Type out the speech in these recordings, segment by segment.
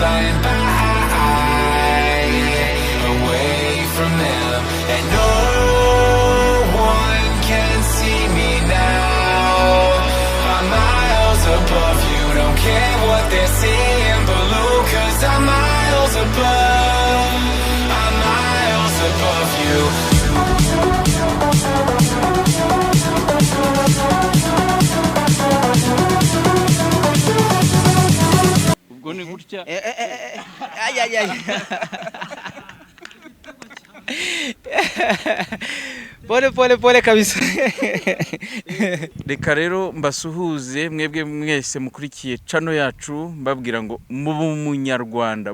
flying by, away from them, and no one can see me now. I'm miles above you, don't care what they're seeing below, 'cause I'm miles above, I'm miles above you. ubwo ni gutya pole kabisa. reka rero mbasuhuze mwebwe mwese mukurikiye channel yacu mbabwira ngo bumunyarwanda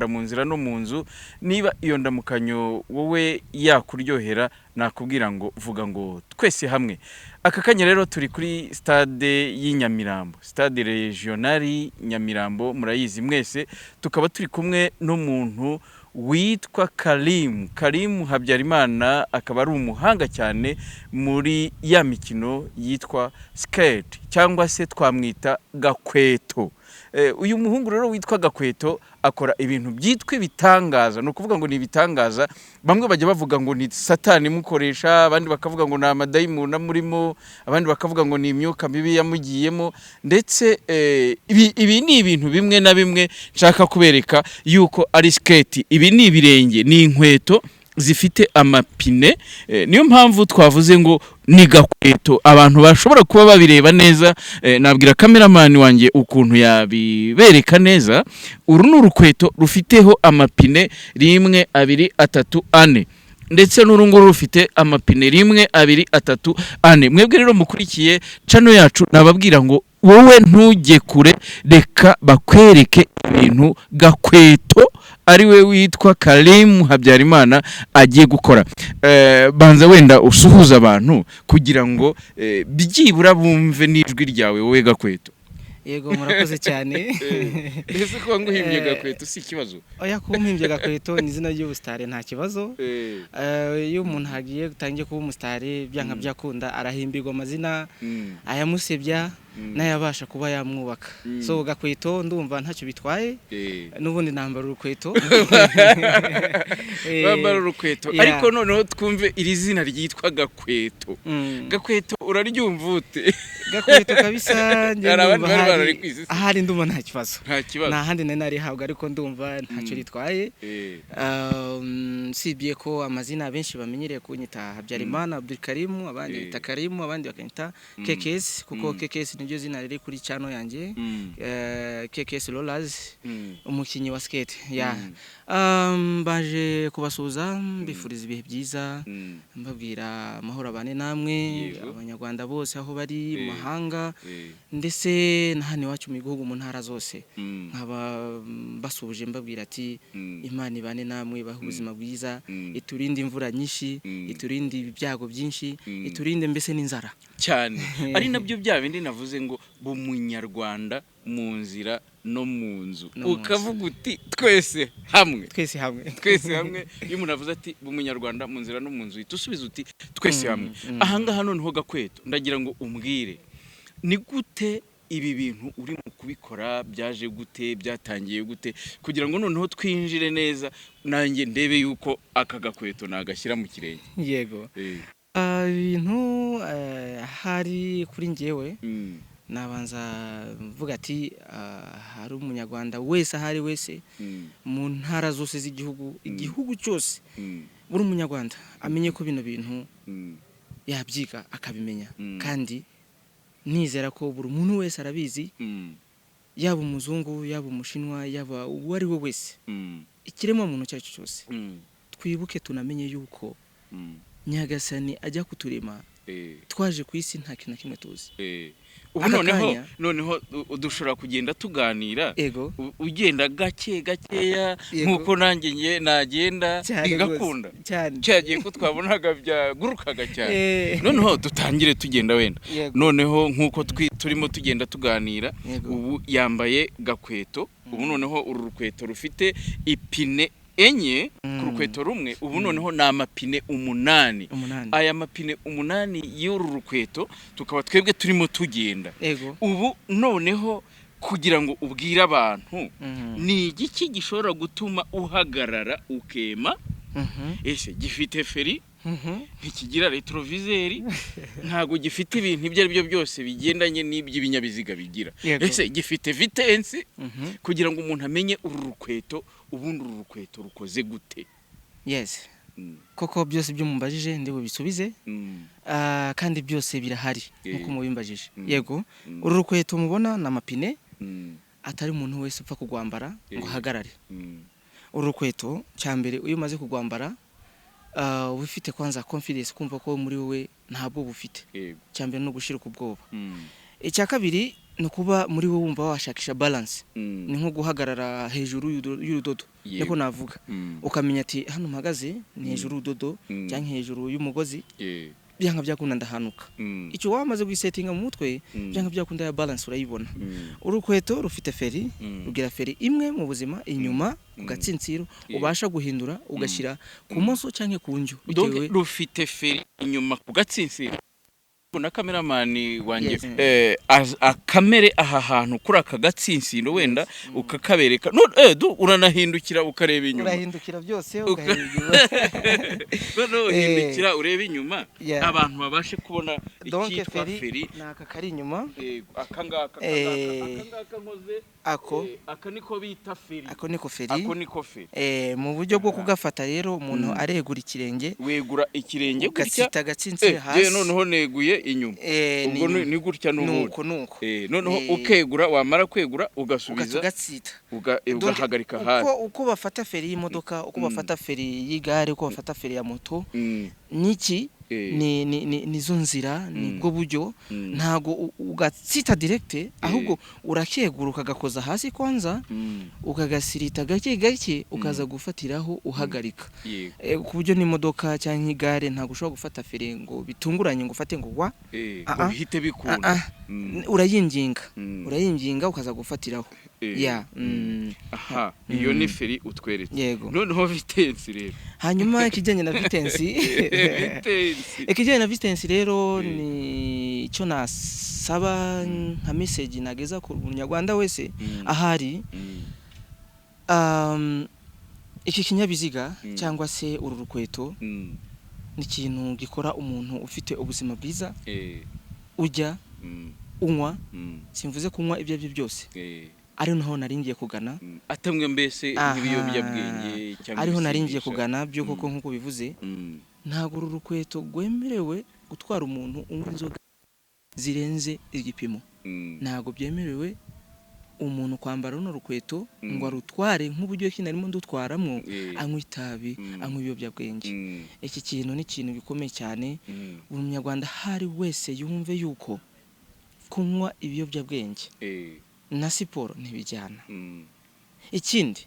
mu nzira no mu nzu. Niba iyo ndamukanyo wowe yakuryohera nakubwira ngo vuga ngo twese hamwe. Aka kanya rero turi kuri stade y'Inyamirambo, stade regionali Nyamirambo, murayizi mwese. Tukaba turi kumwe n'umuntu witwa Karim Habyarimana, akaba ari umuhanga cyane muri ya mikino yitwa skate cyangwa se twamwita gakweto. Uyu muhungu rero witwa gakweto akora ibintu byitwa bitangaza, no kuvuga ngo ni bitangaza. Bamwe bajya bavuga ngo ni satani mukoresha, abandi bakavuga ngo na amadayimoni amurimo, abandi bakavuga ngo ni imyuka mibi yamugiyemo. Ndetse ibi ni ibintu bimwe na bimwe nshaka kubereka yuko ari skate. Ibi ni ibirenge, ni inkweto zifite amapine, niyo mpamvu twavuze ngo ni gakweto. Abantu bashobora kuba babireba neza, nabwira cameraman wanjye ukuntu yabibereka neza. Uru ni urukweto rufiteho amapine 1 2 3 4, ndetse n'urunguru rufite amapine 1 2 3 4. Mwebwe rero mukurikiye channel yacu nababwira ngo wowe ntujye kure, reka bakwereke ibintu gakweto ari we witwa Karim Habyarimana agiye gukora. Banza wenda usuhuza abantu kugira ngo byibura bumve n'ijwi ryawe wowe gakweto. Yego murakoze cyane. Ese ko nguhimbye gakweto si kibazo? Oya, kumpimbye gakweto ni izina ry'ubustare nta kibazo. Iyo umuntu hagiye gutangiye kuba umustare byanka byakunda arahimbirwa amazina ayamusebya nayabasha kuba yamwubaka. So gakweto ndumva ntacyo bitwaye, n'ubundi nambara urukweto. Bambara urukweto, ariko noneho twumve iri zina ryitwa gakweto. Gakweto uraryumva ute? Gakweto kabisa ndumva ahari ndumva nta kibazo. Nta handi nari habwa, ariko ndumva ntacyo ritwaye. Sibye ko amazina benshi bamenyereye kunyita Habyarimana Abdul Karim, abandi bita Karim, abandi bakanyita KKS, kuko KKS niryo zina riri kuri channel yanjye. KKS Rollers, umukinyi wa skate. Baje kubasuza mbifuriza ibihe byiza, mbabwira amahoro abane namwe abanyarwanda bose aho bari mu mahanga, ndetse nahane wacu mu gihugu mu ntara zose. Nkaba basubuje mbabwira ati Imana ibane namwe, bahe ubuzima bwiza, iturinde imvura nyinshi, iturinde ibyago byinshi, iturinde mbese n'inzara cyane. Ari nabyo bya bindi navuze ngo bumunyarwanda mu nzira no mu nzu. Ukavuga uti twese hamwe. Twese hamwe. Iyo umuntu avuze ati bumunyarwanda mu nzira no mu nzu, itusubiza uti twese hamwe. Ahangaha noneho gakweto ndagira ngo umbwire ni gute ibi bintu uri mu kubikora, byaje gute, byatangiye gute, kugira ngo noneho twinjire neza nanjye ndebe yuko aka gakweto nagashyira mu kirenge. Yego. Ibintu hari kuri njyewe nabanza mvuga ati hari umunyarwanda wese ahari wese mu ntara zose z'igihugu, igihugu cyose, buri umunyarwanda amenye ko bino bintu yabyiga akabimenya. Kandi nizera ko buri muntu wese arabizi, yaba umuzungu, yaba umushinwa, yaba uwo ari we wese, ikiremwa muntu cyacu cyose. Twibuke tunamenye yuko Nyagasani ajya kuturema, twaje ku isi nta kintu na kimwe tuzi. Ubu noneho udushobora kugenda tuganira, ugenda gakeya nkuko nanjye nagenda ngakunda cyagiye ko twabonaga byagurukaga cyane. Noneho dutangire tugenda wenda. Noneho nkuko turimo tugenda tuganira, ubu yambaye gakweto. Ubu noneho uru rukweto rufite ipine enye ku rukweto rumwe. Ubu noneho na amapine 8. Aya mapine 8 y'uru rukweto tukaba twebwe turimo tugenda. Ubu noneho kugira ngo ubwire abantu Mhm. ni igiki gishobora gutuma uhagarara ukema ese gifite feri ntikigira retroviseri ntago gifite ibintu ibyo ari byo byose bigendanye n'iby'ibinyabiziga bigira Yego. ese gifite vitensi kugira ngo umuntu amenye uru rukweto ubundi uru rukweto rukoze gute. Yes. Koko byose byo mumbajije ndi bubisubize kandi byose birahari nkuko mubimbajije. Yego. Uru rukweto mubona na mapine atari umuntu wese upfa kugwambara ngo hagarare. Uru rukweto cyambere uyu maze kugwambara ufite kwanza confidence kumva ko muri wowe ntabwo bufite cyambere no gushirika ubwoba. Icya kabiri no kuba muri wowe wumva washakisha balance ni nko guhagarara hejuru y'urudodo niko navuga ukamenya ati hano mpagaze ni hejuru y'urudodo cyangwa hejuru y'umugozi byanga byakunda ndahanuka icyo wamaze gusettinga mu mutwe byanga byakunda ya balance urayibona. Urukweto rufite feri rugira feri imwe mu buzima inyuma ku gatsintsiro ubasha guhindura ugashira ku moso cyangwa ku njyo bitewe rufite feri inyuma ku gatsintsiro na cameraman wanjye akamere aha hantu kuri aka gatsintsiro wenda ukakabereka uranahindukira ukareba inyuma urahindukira byose ugahindura hindukira ureba inyuma abantu babashe kubona icyitwa feri naka kari inyuma akangaka nkoze aka niko bita feri ako niko feri mu buryo bwo kugafata rero umuntu aregura ikirenge wegura ikirenge ugatsita gatsintsiro hasi noneho neguye inyuma ubwo ni gutya nuko noneho ukegura wamara kwegura ugasubiza ugatsita ugahagarika hasi uko bafata feri y'imodoka uko bafata feri y'igare uko bafata feri ya moto niki nizo nzira nibwo buryo ntago ugatsita direct ahubwo urakegura ukagakoza hasi kwanza ukagasirita gake gake ukaza gufatiraho uhagarika ku buryo n'imodoka cyangwa igare ntago ushobora gufata feri ngo bitunguranye ngo ufate ngo wa uhite bikunda urayinginga ukaza gufatiraho aha iyo ni feri utweretse yego noneho vitensi rero hanyuma ikijyanye na vitensi rero ni icyo nasaba nka message nageza ku munyarwanda wese ahari iki kinyabiziga cyangwa se uru rukweto ni ikintu gikora umuntu ufite ubuzima bwiza ujya unywa simvuze kunywa ibyo byose ari naho naringiye kugana atamwe mbese nk'ibiyobyabwenge cyangwa ariho naringiye kugana byo koko nkuko bivuze ntago uru rukweto gwemerewe gutwara umuntu unywa inzoga zirenze igipimo ntago byemerewe umuntu kwambara runo rukweto ngo arutware nk'uburyo kinarimo ndutwaramo anywa itabi anywa ibiyobyabwenge iki kintu ni ikintu gikomeye cyane buri munyarwanda hari wese yumve yuko kunywa ibiyobyabwenge na siporo ntibijyana. Ikindi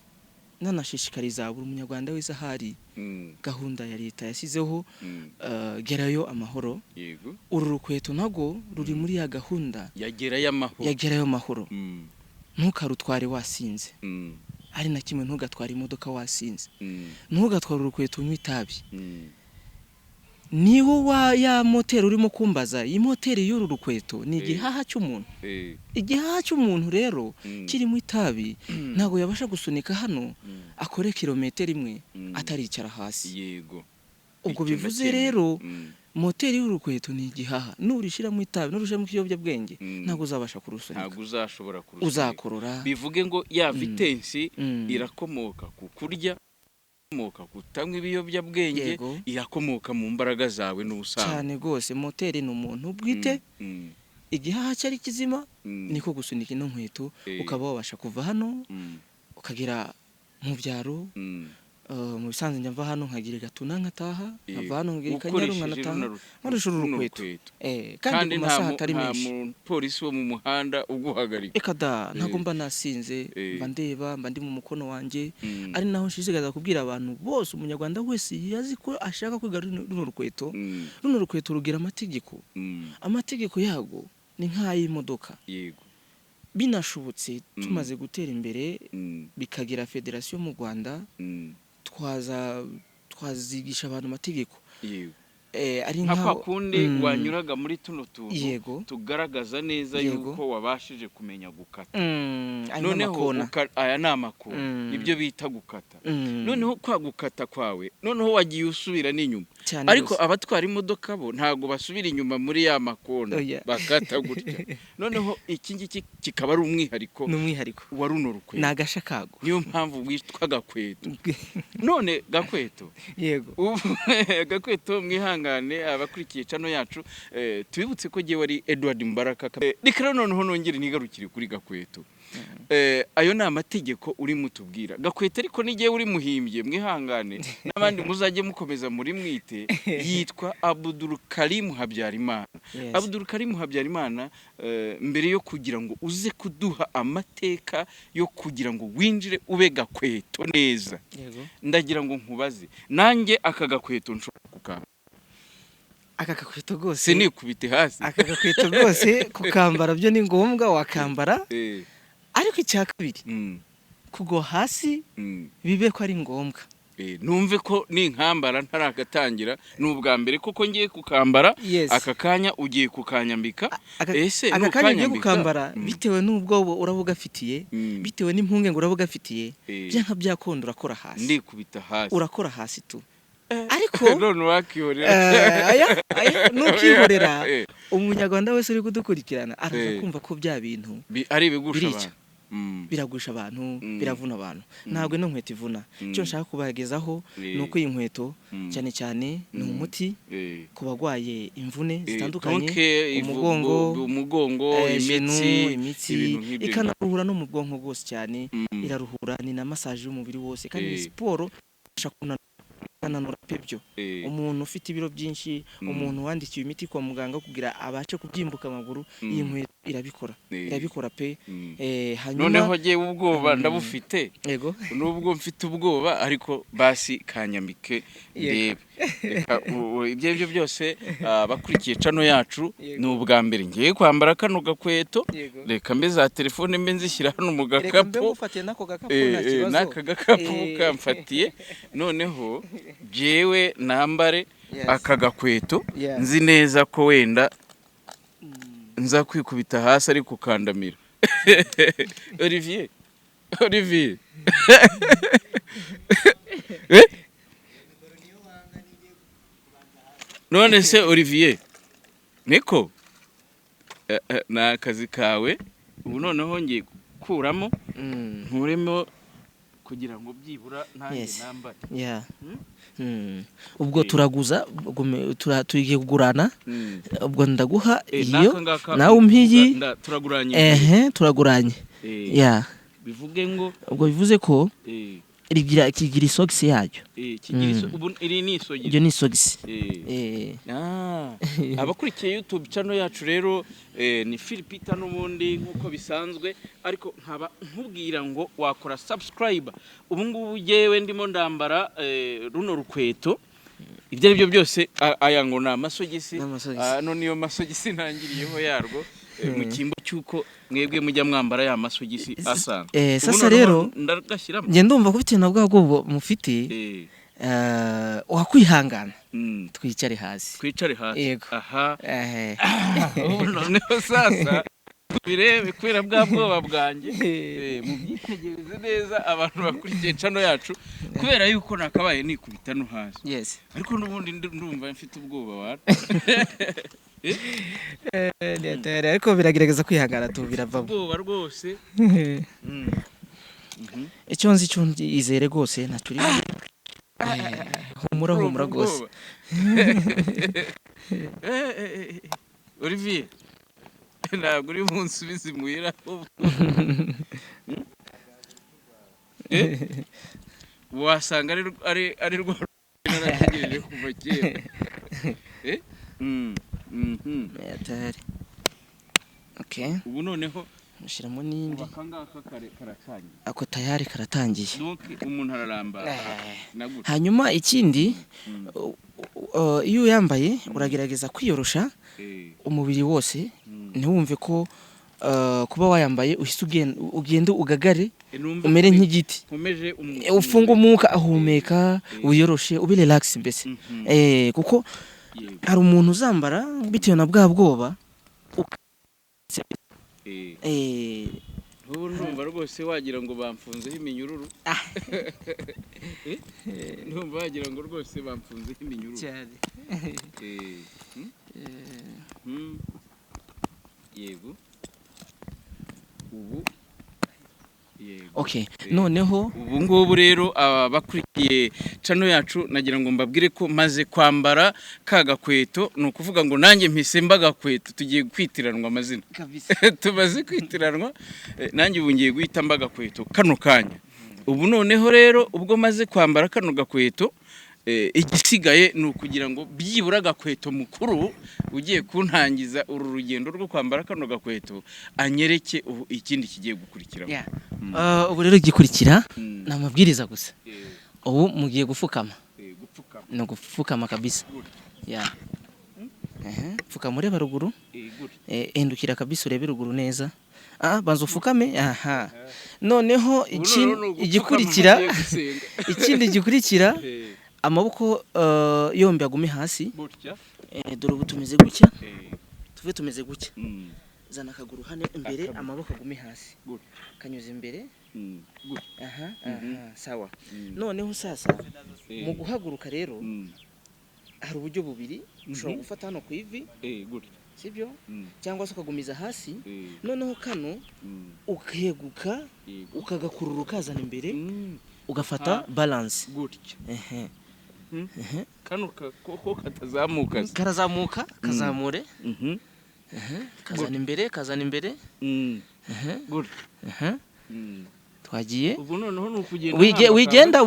nanashishikariza buri munyarwanda wese ahari gahunda ya leta yasizeho gerayo amahoro uru rukweto nago ruri muri ya gahunda yagerayo amahoro ntukarutware wasinze ari na kimwe ntugatware imodoka wasinze ntugatware urukweto unywa itabi niwo ya moteri urimo kumbaza iyi moteri y'uru rukweto ni igihaha cy'umuntu igihaha cy'umuntu rero kirimo itabi ntago yabasha gusunika hano akore kilometero imwe ataricara hasi yego ubwo bivuze rero moteri y'urukweto ni igihaha nurishiramo itabi nurushiramo ikiyobyabwenge ntago uzabasha kurusunika ntago uzashobora kurusunika uzakorora bivuge ngo ya vitensi irakomoka ku kurya irakomoka kutanywa ibiyobyabwenge irakomoka mu mbaraga zawe n'ubusanzwe cyane gose moteri ni umuntu bwite igihaha cyari kizima niko gusunika ino nkweto ukaba wabasha kuva hano ukagira mu byaro mu bisanzwe njya mva hano nkagira gatuna nkataha nkava hano ngira kanyaru nkanataha nkoresha urukweto kandi mu masaha atari menshi nta polisi wo mu muhanda uguhagarika ekada ntago mba nasinze mba ndeba mba ndi mu mukono wanjye ari naho nshishikaza kubwira abantu bose umunyarwanda wese yazi ko ashaka kwiga runo rukweto rugira amategeko yago ni nk'ay'imodoka yego binashobotse tumaze gutera imbere bikagira federation mu Rwanda twazigisha abantu amategeko ari nka nkaho kundi wanyuraga muri tuno tuntu Yego. tugaragaza neza Yego. yuko wabashije kumenya gukata ari noneho nk'amakona. aya ni amakona nibyo bita gukata noneho kwa gukata kwawe noneho wagiye usubira n'inyuma Cyane ariko rwose. abatwara imodoka bo ntago basubira inyuma muri ya makona Oya. bakata gutya noneho iki ngiki kikaba ari umwihariko N'umwihariko. wa runo rukweto Nagasha kago. niyo mpamvu witwa gakweto none gakweto Yego. gakweto mwihangane abakurikiye cano yacu tubibutse ko giye wari Edward Mubaraka reka noneho nongere nigarukire kuri gakweto ayo ni amategeko uri mutubwira gakweto ariko nigiye uri muhimbye mwihangane n'abandi muzajye mukomeza muri mwite yitwa Abdul Karim Habyarimana. Abdul Karim Habyarimana mbere yo kugira ngo uze kuduha amateka yo kugira ngo winjire ube gakweto neza ndagira ngo nkubaze nanjye aka gakweto nshobora kukambara aka gakweto gose sinikubite hasi aka gakweto gose kukambara byo ni ngombwa wakambara ariko icya kabiri kugwa hasi bibe ko ari ngombwa numve ko ninkambara ntaragatangira n'ubwa mbere koko ngiye kukambara aka kanya ugiye kukanyambika ese aka kanya ugiye kukambara bitewe n'ubwo urabugafitiye bitewe n'impunge ngo urabugafitiye byanka byakondo urakora hasi ndikubita hasi urakora hasi tu ariko none wakihorera aya nukihorera umunyarwanda wese uri kudukurikirana araza kumva ko bya bintu ari bigusha abantu biragusha abantu biravuna abantu ntabwo no nkweto ivuna cyo nshaka kubagezaho nuko iyi nkweto cyane cyane ni umuti ku bagwaye imvune zitandukanye umugongo imitsi ikanaruhura no mu bwonko bwose cyane iraruhura ni na massage y'umubiri wose kandi ni siporo kananura pebyo umuntu ufite ibiro byinshi umuntu wandikiye imiti kwa muganga kugira abace kubyimbuka amaguru iyi nkweto irabikora pe hanyuma noneho giye ubwoba ndabufite yego nubwo mfite ubwoba ariko basi kanyambike ndebe ibyo byose bakurikiye cano yacu ni ubwa mbere ngiye kwambara kano gakweto reka mbe za telefone mbe nzishyira hano mu gakapu n'aka gakapu kamfatiye noneho jewe nambare aka gakweto nzi neza ko wenda nza kwikubita hasi ari kukandamira Olivier none se Olivier niko na akazi kawe ubu noneho ngiye kuramo nkuremo kugira ngo byibura ntange nambare ubwo turaguza tugiye kugurana ubwo ndaguha iyo nawe umpiyi turaguranye bivuge ngo ubwo bivuze ko kigira isogisi yayo iri ni isogisi iyo ni isogisi abakurikiye YouTube channel yacu rero ni Philipita n'ubundi nkuko bisanzwe ariko nkaba nkubwira ngo wakora subscribe ubu ngubu yewe ndimo ndambara runo rukweto ibyo ari byo byose aya ngo na amasogisi none iyo masogisi ntangiriyeho yarwo mu kimbo cyuko mwebwe mujya mwambara ya masogisi asa sasa rero ndagashyiramo nge ndumva ko bitewe na bwo mufite wakwihangana twicare hasi aha noneho sasa birebe kwera bwa bwoba bwanjye mubyitegereze neza abantu bakurikiye cano yacu kubera yuko nakabaye nikubita no hasi ariko n'ubundi ndumva mfite ubwoba wa ariko biragerageza kwihangana tu birava ubwoba rwose icyo nzi cyo izere rwose ntacuri humura rwose Olivier ntabwo uri munsi bizimuhira wasanga ari rwa narategereje kuva kera ubu noneho mushyiramo n'indi akangaka karatangiye ako tayari karatangiye umuntu araramba hanyuma ikindi iyo uyambaye uragerageza kwiyorosha umubiri wose ntiwumve ko kuba wayambaye uhise ugenda ugagare umere nk'igiti ufunga umwuka ahumeka wiyoroshe ube relax mbese kuko Yego. hari umuntu uzambara bitewe na bwa bwoba ubu ndumva rwose wagira ngo bamfunzeho iminyururu. Ndumva wagira ngo rwose bamfunzeho iminyururu cyane. yego ubu yego. Okay, noneho ubu ngubu rero abakurikiye cano yacu nagira ngo mbabwire ko maze kwambara ka gakweto, ni ukuvuga ngo nanjye mpise mbagakweto, tugiye kwitiranwa amazina kabisa. tumaze kwitiranwa, nanjye ubu ngiye guhita mbagakweto kano kanya. Ubu noneho rero ubwo maze kwambara kano gakweto, igisigaye ni ukugira ngo byibura agakweto mukuru ugiye kuntangiza uru rugendo rwo kwambara kano gakweto anyereke ubu ikindi kigiye gukurikiraho. Ubu rero gikurikira ni amabwiriza gusa. Ubu mugiye gupfukama. Ni ugupfukama kabisa. Pfukama ureba ruguru. Endukira kabisa urebe ruguru neza. Banza ufukame. Noneho igikurikira ikindi gikurikira amaboko yombi agume hasi. Dore ubu tumeze gutya. Tuve tumeze gutya. Zana akaguru hano imbere, amaboko agume hasi. Kanyuze imbere. Sawa. Noneho sasa mu guhaguruka rero hari uburyo bubiri. Ushobora gufata hano ku ivi. Sibyo? Cyangwa se ukagumiza hasi. Noneho kano ukeguka ukagakurura ukazana imbere ugafata balance. Kano ko katazamuka. Karazamuka, kazamure. Kazana imbere. Twagiye. Ubu noneho nukugenda.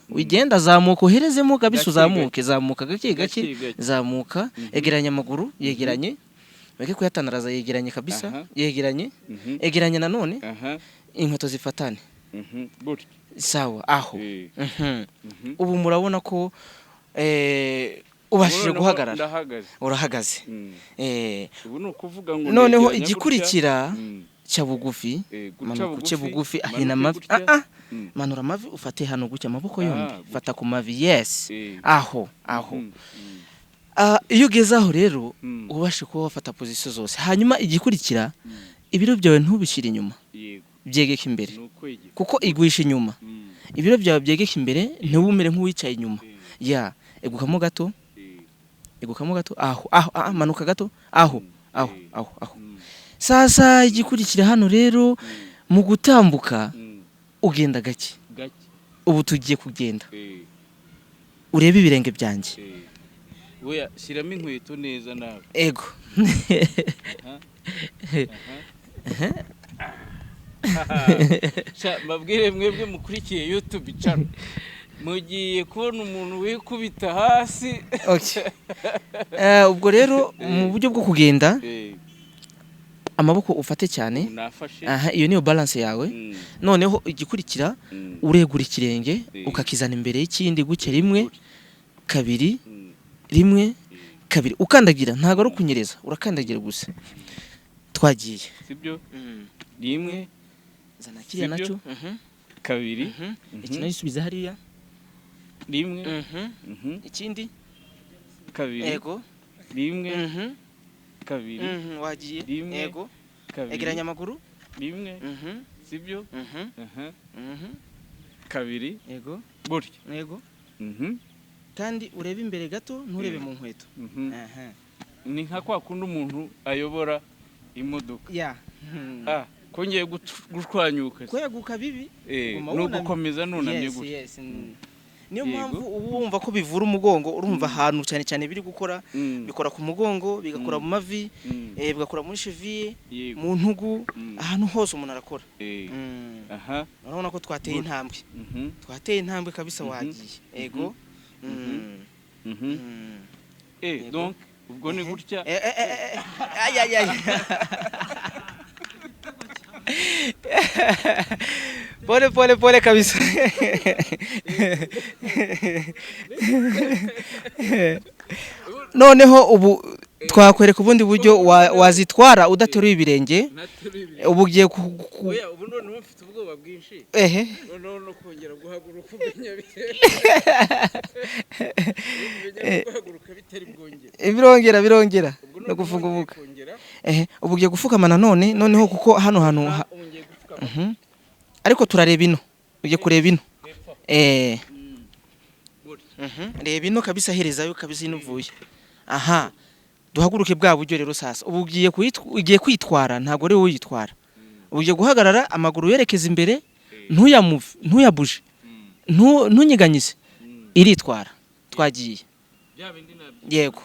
Wigenda zamuka uherezemo kabisa, zamuka gake zamuka. Egeranya amaguru, yegeranye. Bake kuyatanaraza yegeranye kabisa, yegeranye. Egeranye nanone. Inkweto zifatane. Sawa aho. Ubu murabona ko ubashije guhagarara. Urahagaze. Ubu nukuvuga ngo noneho igikurikira cya bugufi, manuka cye bugufi, ahina amavi. Manura amavi ufate hano gutya amaboko yombi. Fata ku mavi. Yes. Aho. Iyo ugeze aho rero ubashe kuba wafata position zose. Hanyuma igikurikira ibiro byawe ntubishire inyuma. Byegeke imbere. Kuko igwisha inyuma. Ibiro byawe byegeke imbere, ntiwumere nk'uwicaye inyuma. Egukamo gato. Aho. Manuka gato. Aho. Sasa igikurikira hano rero mu gutambuka ugenda gake. Ubu tugiye kugenda. Urebe ibirenge byanjye. Oya, shiramo inkweto neza nawe. Ego. Mbabwire mwebwe mukurikiye YouTube channel, mugiye kubona umuntu wikubita hasi. Ubwo rero mu buryo bwo kugenda amaboko ufate cyane. Iyo niyo balance yawe. Noneho igikurikira uregura ikirenge ukakizana imbere y'ikindi guke, rimwe kabiri, rimwe kabiri, ukandagira. Ntago ari kunyereza, urakandagira gusa. Twagiye. Sibyo? Rimwe zana kiriya nacyo. Kabiri. Iki nayo isubiza hariya. Rimwe. Ikindi kabiri. Ego. Rimwe. Kabiri. Wagiye. Ego. Kabiri. Egeranya amaguru. Rimwe. Sibyo? Kabiri. Ego. Gutya. Ego. Kandi urebe imbere gato, nturebe mu nkweto. Ni nka kwa kundi umuntu ayobora imodoka. Kongeye gushwanyuka. Kweguka bibi. No gukomeza nunamye gutya. Niyo mpamvu ubu wumva ko bivura umugongo, urumva ahantu cyane cyane biri gukora, bikora ku mugongo, bigakora mu mavi, bigakora muri cheville, mu ntugu, ahantu hose umuntu arakora. Urabona ko twateye intambwe. Twateye intambwe kabisa wagiye. Ego. Donc ubwo ni gutya. Pole kabisa. Noneho ubu twakwereka ubundi buryo wazitwara udateruye ibirenge. Ubu ugiye oya ubu none mfite ubwoba bwinshi no kongera guhaguruka umenya guhaguruka bitari bwongera birongera no gufunguka. Ubu ugiye gufukama noneho kuko hano hantu ariko turareba ino, ugiye kureba ino. Reba ino kabisa, herezayo kabisa inuvuye. Aha, duhaguruke bwa buryo rero sasa. Ubu ugiye kwitwara, ntago ari wowe uyitwara. Ugiye guhagarara, amaguru yerekeza imbere, ntuyabuje, ntunyiganyize, iritwara. Twagiye. Yego.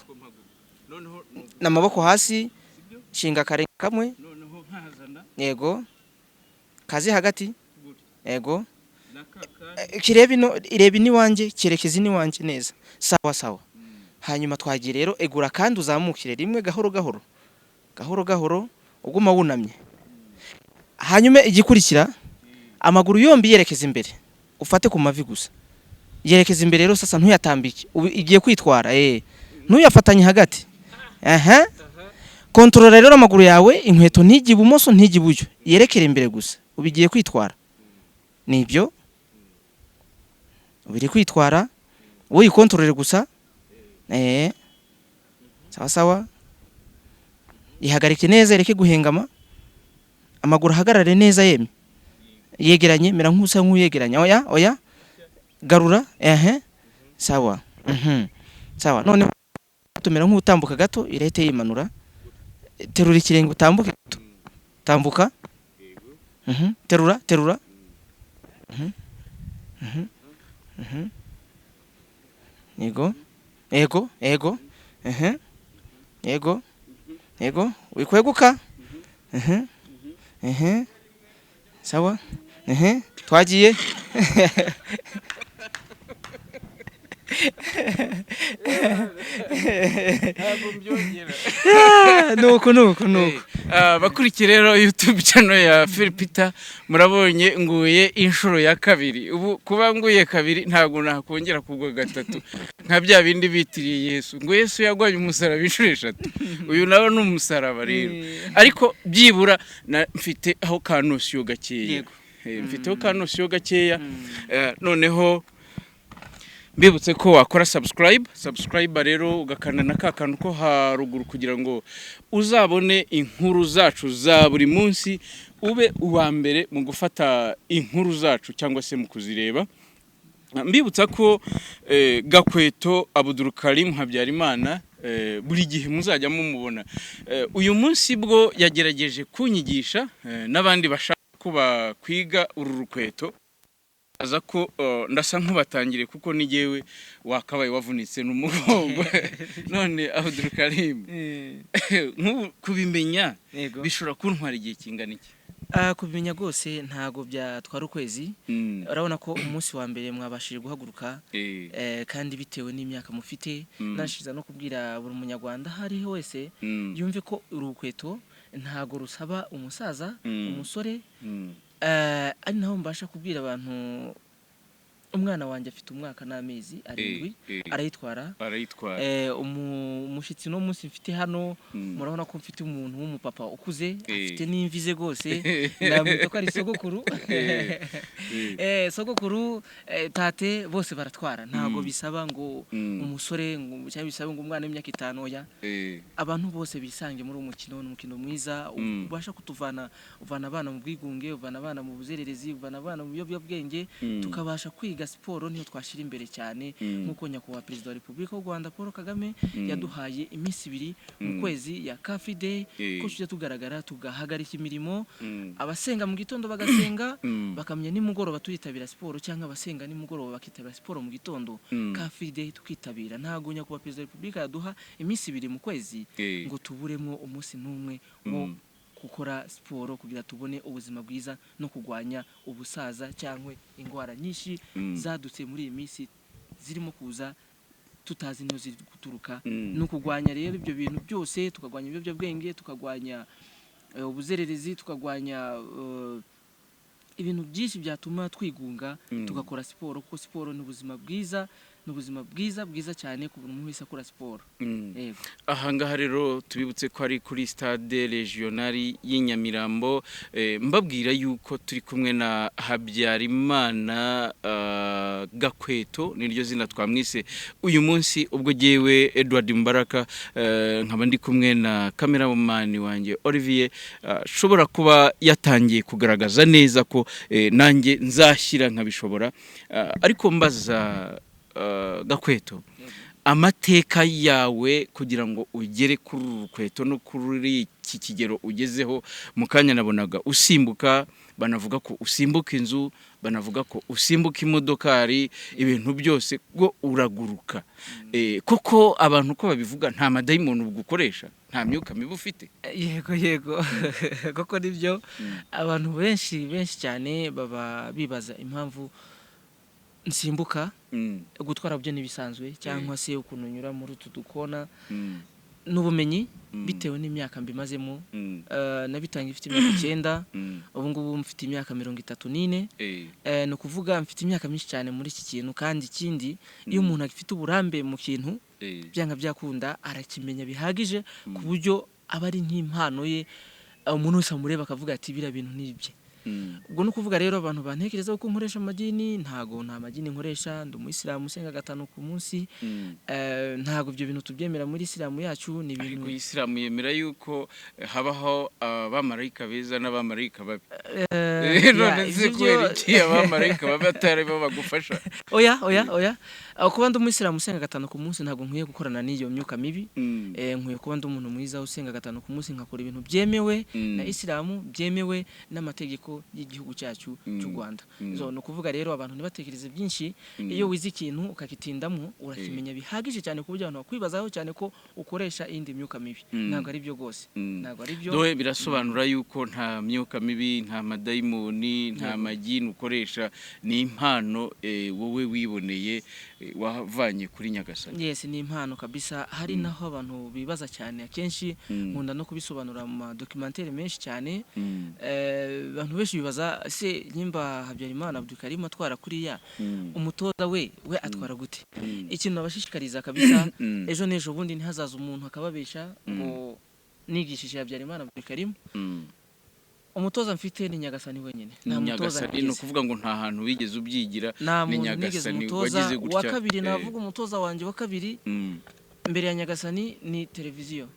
N'amaboko hasi, shinga kare kamwe. Yego. Kazi hagati. Yego. Ireba ni wanje, cyerekeza ni wanje neza. Sawa. Hanyuma twagiye rero, egura kandi uzamukire rimwe gahoro gahoro uguma wunamye. Hanyuma igikurikira, amaguru yombi yerekeza imbere, ufate ku mavi gusa. Yerekeza imbere rero sasa, ntuyatambike. Igiye kwitwara, ntuyafatanye hagati. Kontrola rero amaguru yawe, inkweto ntijye ibumoso ntijye iburyo, yerekere imbere gusa. Ubigiye kwitwara. Nibyo. Ubiri kwitwara, wowe ikontorere gusa. Sawa. Ihagarike neza, reke guhengama. Amaguru hagarare neza yemye. Yegeranye, mera nk'usa nk'uyegeranye. Oya. Garura. Sawa. Sawa. None tumera nk'utambuka gato, irete yimanura. Terura ikirenge utambuke gato. Tambuka. Terura. Ego. Wikweguka. Sawa. Twagiye. Nuko. Bakurikiye rero YouTube channel ya Philipita, murabonye nguye inshuro ya kabiri. Ubu kuba nguye kabiri ntago nakongera kugwa gatatu nka bya bindi bitiriye Yesu. Ngo Yesu yagwanye umusaraba inshuro eshatu. Uyu nawe n'umusaraba rero. Ariko byibura mfite aho kanosiyo gakeya. Mfiteho kanosiyo gakeya. Noneho mbibutse ko wakora subscribe rero ugakanda na kakantu ko haruguru kugira ngo uzabone inkuru zacu za buri munsi, ube uwa mbere mu gufata inkuru zacu cyangwa se mu kuzireba. Mbibutsa ko Gakweto Abdulkarim Habyarimana buri gihe muzajya mumubona. Uyu munsi bwo yagerageje kunyigisha n'abandi bashaka kuba kwiga uru rukweto. Aza ko ndasa nk'ubatangire kuko nigewe wakabaye wavunitse n'umugongo. None Abdulkarim, kubimenya bishobora kuntwara igihe kingana iki? Kubimenya gose ntago byatwara ukwezi. Urabona ko umunsi wa mbere mwabashije guhaguruka, kandi bitewe n'imyaka mufite. Nashiza no kubwira buri munyarwanda hari wese yumve ko urukweto ntago rusaba umusaza, umusore. Ari naho mbasha kubwira abantu, umwana wanjye afite umwaka n'amezi 7, arayitwara. Umushitsi no munsi mfite hano, murabona ko mfite umuntu w'umupapa ukuze, afite n'imvize gose. Ndamwita ko ari sogokuru. Sogokuru, tate bose baratwara. Ntago bisaba ngo umusore cyangwa bisaba ngo umwana w'imyaka 5 oya. Abantu bose bisange muri umukino, n'umukino mwiza ubasha kutuvana abana mu bwigunge, uvana abana mu buzererezi, uvana abana mu biyobyabwenge, tukabasha kwiga siporo. Niyo twashira imbere cyane, nkuko nyakubahwa Perezida wa Repubulika y'u Rwanda Paul Kagame yaduhaye iminsi 2 mu kwezi ya Coffee Day, ko tujya tugaragara tugahagarika imirimo. Abasenga mu gitondo bagasenga, bakamenya nimugoroba tuyitabira siporo, cyangwa abasenga nimugoroba bakitabira siporo mu gitondo. Coffee Day tukitabira. Ntago nyakubahwa Perezida wa Repubulika yaduha iminsi 2 mu kwezi ngo tuburemo umunsi n'umwe wo gukora siporo kugira tubone ubuzima bwiza no kugwanya ubusaza cyangwa ingwara nyinshi zadutse muri iyi minsi zirimo kuza tutazi niyo ziri guturuka. No kugwanya rero ibyo bintu byose, tukagwanya ibiyobyabwenge, tukagwanya ubuzererezi, tukagwanya ibintu byinshi byatuma twigunga, tugakora siporo kuko siporo ni ubuzima bwiza. n'ubuzima bwiza cyane ku buri muntu wese akora siporo. Yego. Ahangaha rero tubibutse ko ari kuri stade regionali y'Inyamirambo, mbabwira yuko turi kumwe na Habyarimana Gakweto, niryo zina twamwise uyu munsi, ubwo jewe Edward Mubaraka nkaba ndi kumwe na cameraman wanjye Olivier, shobora kuba yatangiye kugaragaza neza ko nanjye nzashyira nkabishobora, ariko mbaza Gakweto, amateka yawe kugira ngo ugere kuri urukweto no kuri iki kigero ugezeho. Mu kanya nabonaga usimbuka, banavuga ko usimbuka inzu, banavuga ko usimbuka imodokari, ibintu byose ngo uraguruka. Koko abantu ko babivuga nta madayimoni ugukoresha, nta myuka mibi ufite? Yego koko nibyo. Abantu benshi cyane baba bibaza impamvu nsimbuka gutwara byo nibisanzwe, cyangwa se ukuntu nyura muri utu dukona n'ubumenyi bitewe n'imyaka mbimazemo. Nabitangiye mfite imyaka 9, ubu ngubu mfite imyaka 34. No kuvuga mfite imyaka myinshi cyane muri iki kintu, kandi ikindi iyo umuntu afite uburambe mu kintu byanga byakunda arakimenya bihagije ku buryo aba ari nk'impano ye, umuntu wese amureba akavuga ati bira bintu nibye. Ubwo no kuvuga rero abantu bantekereza ko nkoresha amagini, ntago nta magini nkoresha. Ndi umuyisilamu usenga 5 ku munsi. Ntago ibyo bintu tubyemera muri Islamu yacu. Ni ibintu Islamu yemera yuko habaho abamarayika beza n'abamarayika babi. None se kweri iki abamarayika babi atari bo bagufasha? Oya kuba ndi umuyisilamu usenga 5 ku munsi ntago nkwiye gukorana n'iyo myuka mibi. Nkwiye kuba ndi umuntu mwiza usenga 5 ku munsi, nkakora ibintu byemewe na Islamu, byemewe n'amategeko y'igihugu cyacu cy'u Rwanda. No kuvuga rero abantu ntibatekereze byinshi. Iyo wize ikintu ukakitindamo urakimenya bihagije cyane ku buryo abantu bakwibazaho cyane ko ukoresha indi myuka mibi. Ntabwo ari byo rwose, ntabwo ari byo. Doe birasobanura yuko nta myuka mibi, nta madayimoni, nta magini ukoresha, ni impano wowe wiboneye wavanye kuri Nyagasani. Yes, ni impano kabisa. Hari naho abantu bibaza cyane, akenshi nkunda no kubisobanura mu documentaire menshi cyane. Abantu benshi bibaza se nyimba Habyarimana Abdulkarim atwara kuriya, umutoza we atwara gute? Ikintu nabashishikariza kabisa, ejo nejo bundi ntihazaza umuntu akababesha ngo nigishije Habyarimana Abdulkarim. Umutoza mfite ni Nyagasani wenyine. Nta mutoza ni kuvuga ngo nta hantu wigeze ubyigira, ni Nyagasani wagize gutya. Wa kabiri navuga umutoza wanje wa kabiri mbere ya Nyagasani ni televiziyo.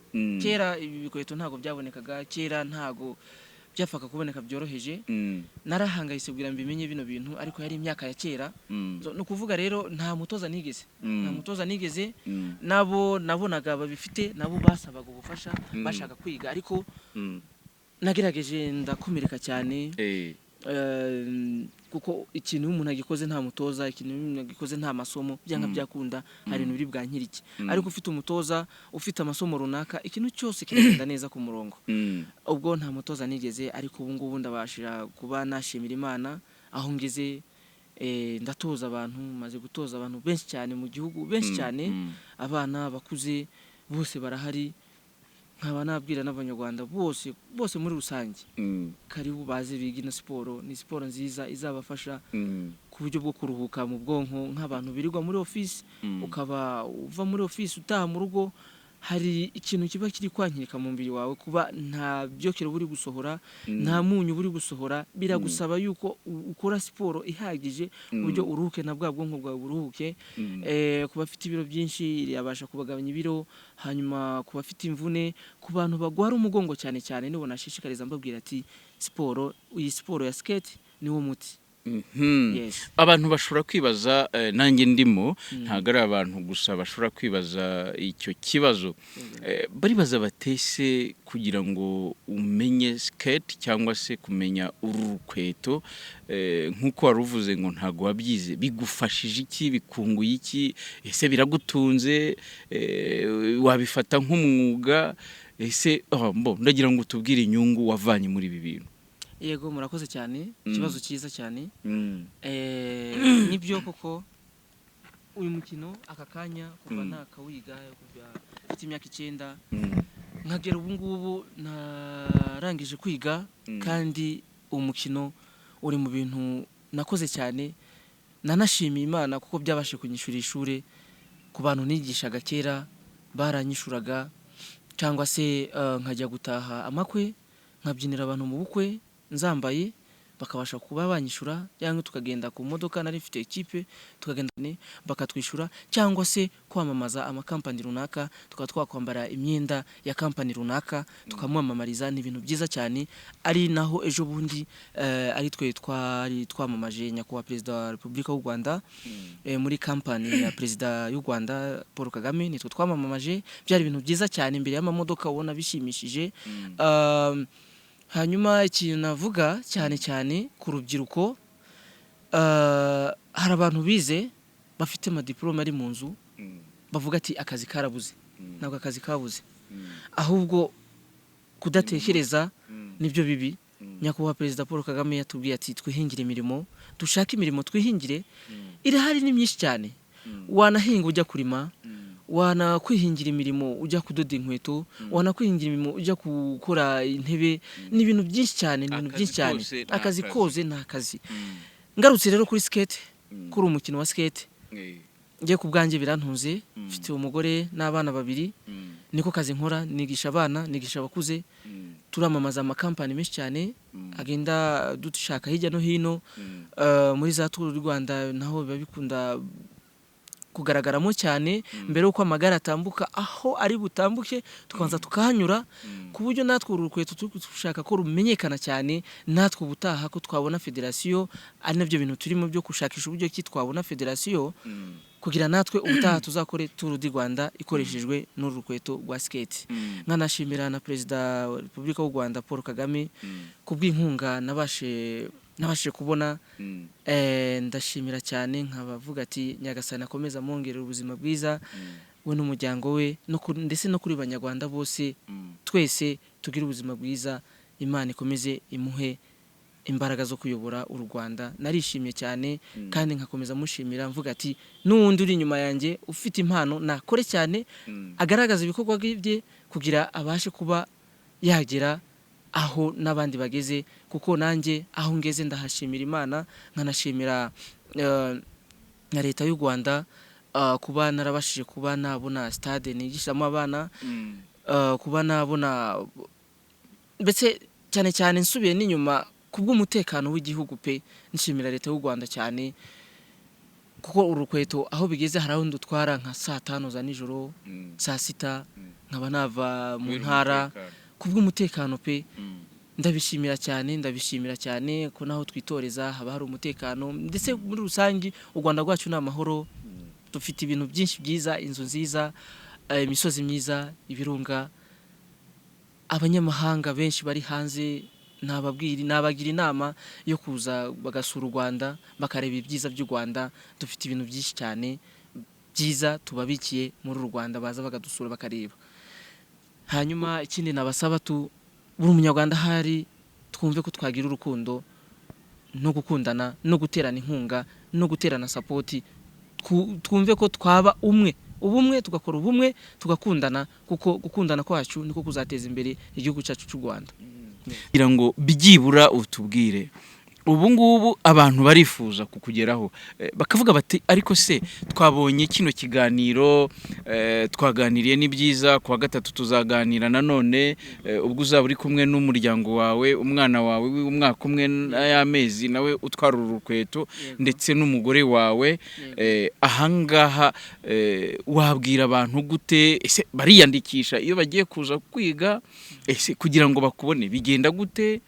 Kera ibi bikweto ntago byabonekaga, kera ntago byafaka kuboneka byoroheje. Narahangayise kugira mbimenye bino bintu, ariko yari imyaka ya kera. No kuvuga rero nta mutoza nigeze, nabo nabonaga babifite, nabo basabaga ubufasha, bashaka kwiga, ariko nagerageje ndakomereka cyane. Kuko ikintu umuntu agikoze nta mutoza, ikintu umuntu agikoze nta masomo, byanga byakunda hari ibintu biri bwankiriki. Ariko ufite umutoza, ufite amasomo runaka, ikintu cyose kiragenda neza ku murongo. Ubwo nta mutoza nigeze, ariko ubu ngubu ndabashira kuba nashimira Imana aho ngeze. Ndatoza abantu, maze gutoza abantu benshi cyane mu gihugu, benshi cyane, abana bakuze bose barahari. Nkaba nabwira n'abanyarwanda bose muri rusange, karibu baze biga na siporo. Ni siporo nziza izabafasha ku buryo bwo kuruhuka mu bwonko. Nk'abantu birirwa muri office, ukaba uva muri office utaha mu rugo, hari ikintu kiba kiri kwankirika mu mubiri wawe, kuba nta byokero buri gusohora, nta munyu buri gusohora. Biragusaba yuko ukora siporo ihagije uburyo uruhuke na bwa bwonko bwawe buruhuke. Kuba afite ibiro byinshi yabasha kubagabanya ibiro, hanyuma kuba afite imvune, ku bantu bagwara umugongo cyane nibo nashishikariza mbabwira ati iyi siporo ya skate niwo muti. Abantu bashobora kwibaza, nanjye ndimo, ntago ari abantu gusa bashobora kwibaza icyo kibazo. Baribaza batese kugira ngo umenye skate cyangwa se kumenya urukweto, nkuko waruvuze ngo ntago wabyize, bigufashije iki, bikunguye iki, ese biragutunze, wabifata nk'umwuga, ese ndagira ngo tubwire inyungu wavanye muri ibi bintu. Yego, murakoze cyane, ikibazo cyiza cyane. Nibyo koko uyu mukino aka kanya kuva nakawiga, kuva mfite imyaka 9, nkagera ubu ngubu narangije kwiga, kandi umukino uri mu bintu nakoze cyane. nanashimiye Imana kuko byabashe kunyishura ishuri ku bantu nigishaga kera baranyishuraga cyangwa se nkajya gutaha amakwe nkabyinira abantu mu bukwe nzambaye bakabasha kuba banyishura cyangwa tukagenda ku modoka nari mfite ikipe tukagenda bakatwishura cyangwa se kwamamaza amakampani runaka tukaba twakwambara imyenda ya kampani runaka tukamwamamariza ni ibintu byiza cyane ari naho ejo bundi ari twe twamamaje nyakubahwa Perezida wa Repubulika y'u Rwanda muri kampani ya Perezida y'u Rwanda Paul Kagame nitwe twamamaje byari ibintu byiza cyane imbere y'amamodoka ubona bishimishije. Hanyuma ikintu navuga cyane ku rubyiruko hari abantu bize bafite amadiplome ari mu nzu bavuga ati akazi karabuze ntabwo akazi kabuze ahubwo kudatekereza nibyo bibi. Nyakubahwa Perezida Paul Kagame yatubwiye ati twihingire imirimo dushaka imirimo twihingire irahari ni myinshi cyane wanahinga ujya kurima wana kwihingira imirimo ujya kudoda inkweto wana kwihingira imirimo ujya gukora intebe ni ibintu byinshi cyane akazi koze nta kazi. Ngarutse rero kuri skate kuri umukino wa skate ngiye ku bwanjye birantunze mfite umugore n'abana babiri niko kazi nkora nigisha abana nigisha abakuze turamamaza amakampani menshi cyane agenda dushaka hirya no hino muri za Tour du Rwanda naho biba bikunda kugaragaramo cyane mbere uko amagara atambuka aho ari butambuke tukanza tukahanyura ku buryo natwe urukweto dushaka ko rumenyekana cyane natwe ubutaha ko twabona federation ari nabyo bintu turimo byo gushakisha uburyo ki twabona federation kugira natwe ubutaha tuzakore Tour du Rwanda ikoreshejwe n'urukweto rwa skate. Nkanashimira na Perezida wa Repubulika y'u Rwanda Paul Kagame kubw'inkunga nabashe kubona ndashimira cyane nkabavuga ati Nyagasani akomeza mongerera ubuzima bwiza we n'umuryango we ndetse no kuri banyarwanda bose twese tugira ubuzima bwiza Imana ikomeze imuhe imbaraga zo kuyobora u Rwanda. Narishimye cyane kandi nkakomeza mushimira mvuga ati n'uwundi uri inyuma yanjye ufite impano nakore cyane agaragaza ibikorwa bye kugira abashe kuba yagera aho nabandi bageze kuko nanjye aho ngeze ndahashimira Imana nkanashimira na leta y'u Rwanda kuba narabashije kuba nabona stade nigishamo abana kuba nabona ndetse cyane nsubiye n'inyuma kubw'umutekano w'igihugu pe nshimira leta y'u Rwanda cyane kuko urukweto aho bigeze hari aho ndutwara nka saa 5 za nijoro saa 6 nkaba nava mu ntara kubw'umutekano pe ndabishimira cyane ko naho twitoreza haba hari umutekano ndetse muri rusangi u Rwanda rwacu ni amahoro dufite ibintu byinshi byiza inzu nziza imisozi myiza ibirunga abanyamahanga benshi bari hanze nabagira inama yo kuza bagasura u Rwanda bakareba ibyiza by'u Rwanda dufite ibintu byinshi cyane byiza tubabikiye muri u Rwanda baza bagadusura bakareba. Hanyuma ikindi nabasaba buri umunyarwanda hari twumve ko twagira urukundo no gukundana no guterana inkunga no guterana support twumve ko twaba ubumwe tugakora ubumwe tugakundana kuko gukundana kwacu niko kuzateza imbere igihugu cyacu cy'u Rwanda. kugira ngo byibura utubwire ubu ngubu abantu barifuza kukugeraho bakavuga bati ariko se twabonye kino kiganiro twaganiriye ni byiza kwa gatatu tuzaganira nanone ubwo uzaba uri kumwe n'umuryango wawe umwana wawe w'umwaka umwe y'amezi nawe utwara urukweto ndetse n'umugore wawe ahangaha wabwira abantu gute ese bariyandikisha iyo bagiye kuza kwiga ese kugira ngo bakubone bigenda gute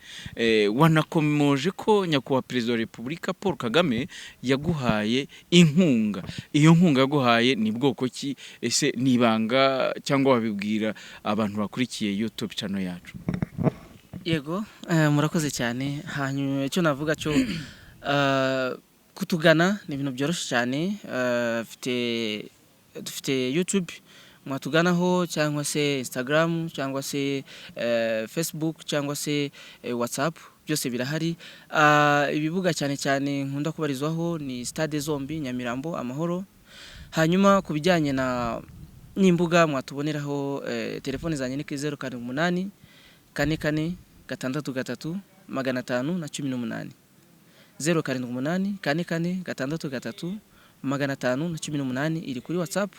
wanakomoje ko nyakubahwa Perezida wa Repubulika Paul Kagame yaguhaye inkunga iyo nkunga yaguhaye ni bwoko ki ese nibanga cyangwa wabibwira abantu bakurikiye YouTube channel yacu? Yego murakoze cyane hanyuma icyo navuga cyo kutugana ni ibintu byoroshye cyane dufite YouTube mwatuganaho cyangwa se Instagram cyangwa se Facebook cyangwa se WhatsApp byose birahari. Ibibuga cyane nkunda kubarizwaho ni stade zombi Nyamirambo Amahoro. Hanyuma kubijyanye n'imbuga mwatuboneraho telefone zanjye ni 078 44 633 518 0788 iri kuri WhatsApp.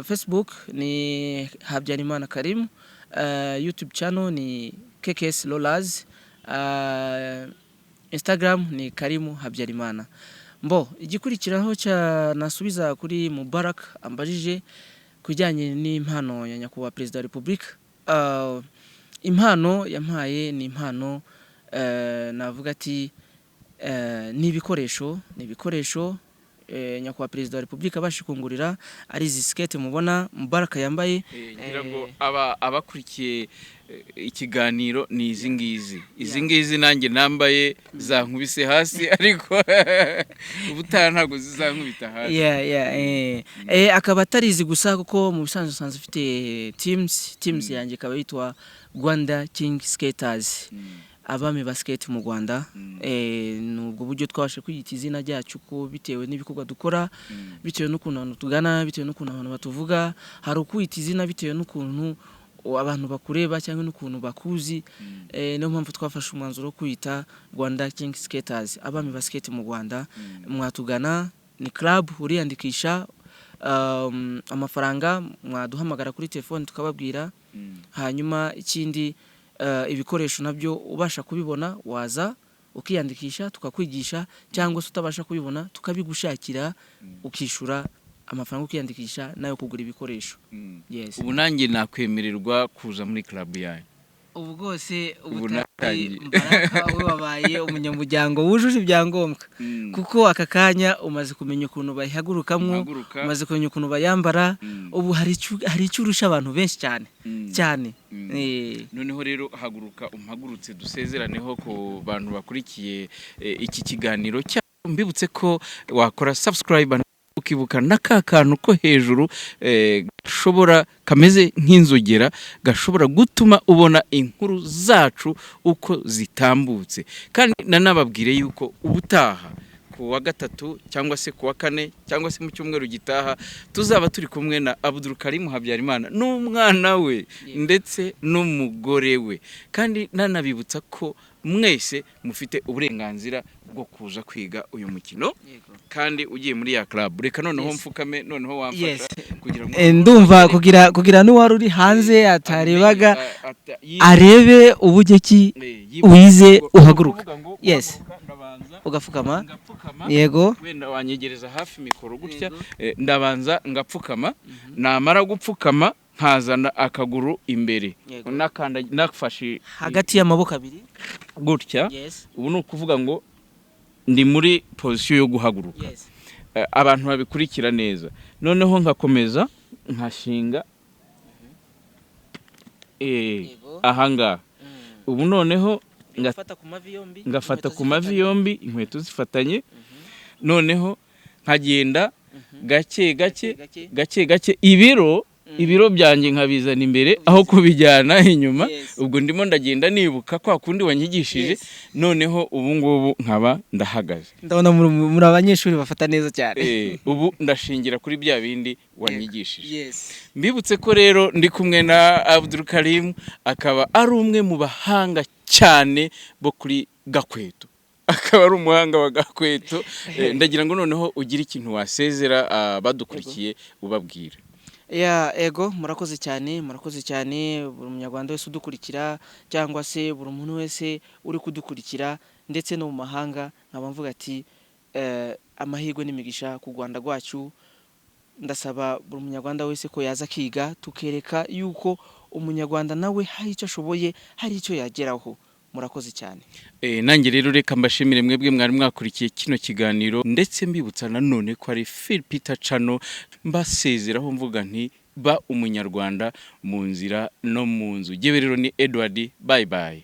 Facebook ni Habyarimana Karim, YouTube channel ni KKS Lolaz, Instagram ni Karimu Habyarimana. Mbo igikurikiraho cya nasubiza kuri Mubaraka ambajije kujyanye n'impano ya nyakubahwa Perezida wa Repubulika. Impano yampaye ni impano navuga ati ni ibikoresho nyakubahwa Perezida wa Repubulika bashikungurira ari izi skate mubona Mubaraka yambaye. ngira ngo abakurikiye ikiganiro ni izi ngizi nanjye nambaye zankubise hasi ariko ubutaha ntago zizankubita hasi. Akaba atarizi gusa kuko mu bisanzwe sanze ufite teams yanjye akaba yitwa Rwanda King Skaters, abami basket mu Rwanda. Nubwo buryo twabashe kwiyita izina ryacu ko bitewe n'ibikorwa dukora, bitewe n'ukuntu abantu tugana, bitewe n'ukuntu abantu batuvuga, hari ukwita izina bitewe n'ukuntu abantu bakureba cyangwa n'ukuntu bakuzi. Niyo mpamvu twafashe umwanzuro wo kwita Rwanda King Skaters, abami basket mu Rwanda. Mwatugana, ni club uriyandikisha, amafaranga mwaduhamagara kuri telefone tukababwira. Hanyuma ikindi ibikoresho nabyo ubasha kubibona waza ukiyandikisha tukakwigisha, cyangwa se utabasha kubibona tukabigushakira ukishura amafaranga ukiyandikisha nayo kugura ibikoresho. Yes. Ubu nanjye nakwemererwa kuza muri club yayo. Ubu rwose Mubaraka we wabaye umunyamuryango wujuje ibyangombwa, kuko aka kanya umaze kumenya ukuntu bayihagurukamo, umaze kumenya ukuntu bayambara. Ubu hari icyo urusha abantu benshi cyane. Noneho rero haguruka umpagurutse dusezeraneho ku bantu bakurikiye iki kiganiro mbibutse ko wakora subscribe ukibuka n'aka kantu ko hejuru gashobora kameze nk'inzogera gashobora gutuma ubona inkuru zacu uko zitambutse. Kandi nanababwire yuko ubutaha ku wa gatatu cyangwa se ku wa kane cyangwa se mu cyumweru gitaha tuzaba turi kumwe na Karim Habyarimana n'umwana we ndetse n'umugore we. Kandi nanabibutsa ko mwese mufite uburenganzira bwo kuza kwiga uyu mukino. Kandi ugiye muri ya club reka noneho mfukame, noneho wamfasha kugira ngo ndumva kugira n'uwari uri hanze atarebaga arebe ubujye ki wize uhaguruka. Yes, ugapfukama. Yego, wenda wanyegereza hafi mikoro gutya. Ndabanza ngapfukama, namara gupfukama nkazana akaguru imbere nakanda nakfashi hagati y'amaboko abiri gutya. Ubu no kuvuga ngo ndi muri position yo guhaguruka. Abantu babikurikira neza. Noneho nkakomeza nkashinga ahanga. Ubu noneho ngafata ku mavi yombi, inkweto zifatanye. Noneho nkagenda gake ibiro byanjye nkabizana imbere aho kubijyana inyuma. Ubwo ndimo ndagenda nibuka kwa kundi wanyigishije. Noneho ubu ngubu nkaba ndahagaze. Ndabona muri abanyeshuri bafata neza cyane. Ubu ndashingira kuri bya bindi wanyigishije. Mbibutse ko rero ndi kumwe na Karim, akaba ari umwe mu bahanga cyane bo kuri gakweto. Akaba ari umuhanga wa gakweto. Ndagira ngo noneho ugira ikintu wasezera badukurikiye ubabwira. Ego, murakoze cyane. Buri munyarwanda wese udukurikira cyangwa se buri muntu wese uri kudukurikira ndetse no mu mahanga, nkaba mvuga ati amahirwe n'imigisha ku Rwanda rwacu. Ndasaba buri munyarwanda wese ko yaza kiga tukereka yuko umunyarwanda nawe hari icyo ashoboye, hari icyo yageraho. Murakoze cyane. Nanjye rero reka mbashimire mwebwe mwari mwakurikiye kino kiganiro, ndetse mbibutsa nanone ko ari Phil Peter Channel mbasezeraho mvuga nti ba umunyarwanda mu nzira no mu nzu. Jewe rero ni Edward, bye bye.